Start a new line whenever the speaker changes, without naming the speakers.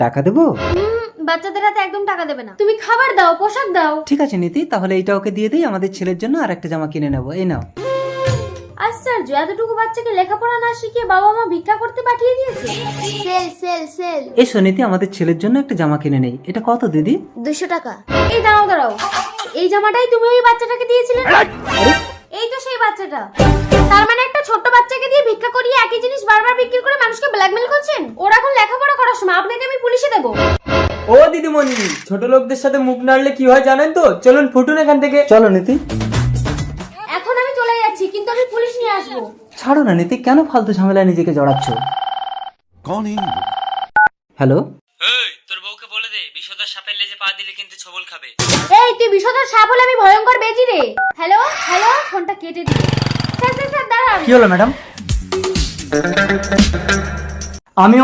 টাকা দেবো?
বাচ্চাদের হাতে একদম টাকা দেবে না, তুমি খাবার দাও, পোশাক দাও।
ঠিক আছে নীতি, তাহলে এইটা ওকে দিয়ে দিই, আমাদের ছেলের জন্য আর একটা জামা কিনে নেবো। এই নাও।
আশ্চর্য, এতটুকু বাচ্চাকে লেখাপড়া না শিখিয়ে বাবা মা ভিক্ষা করতে পাঠিয়ে দিয়েছে। Sale sale sale.
এসো নীতি, আমাদের ছেলের জন্য একটা জামা কিনে নেই। এটা কত দিদি?
200 টাকা। এই দাঁড়াও দাঁড়াও, এই জামাটাই তুমি ওই বাচ্চাটাকে দিয়েছিলে না? এই তো সেই বাচ্চাটা। তার মানে একটা ছোট্ট বাচ্চাকে দিয়ে ভিক্ষা করিয়ে একই জিনিস বারবার বিক্রি করে মানুষকে ব্ল্যাকমেল করছেন। ওরা এখন লেখাপড়া করার সময়, আপনাকে আমি পুলিশে দেবো।
ও দিদিমণি, ছোট লোকদের সাথে মুখ নাড়লে কি হয় জানেন তো? চলুন ফুটুন এখান থেকে।
চলো নীতি।
এখন আমি চলে যাচ্ছি, কিন্তু আমি পুলিশ নিয়ে আসবো।
ছাড়ো না নীতি, কেন ফালতু ঝামেলায় নিজেকে জড়াচ্ছ? হ্যালো।
এই তোর বউকে বলে দে বিষধর সাপের লেজে পা দিলে কিন্তু ছবল খাবে।
এই তুই বিষধর সাপ হলে আমি ভয়ঙ্কর বেজি রে। হ্যালো হ্যালো, ফোনটা কেটে দিল। স্যার স্যার স্যার দাঁড়ান।
কি হলো ম্যাডাম? আমি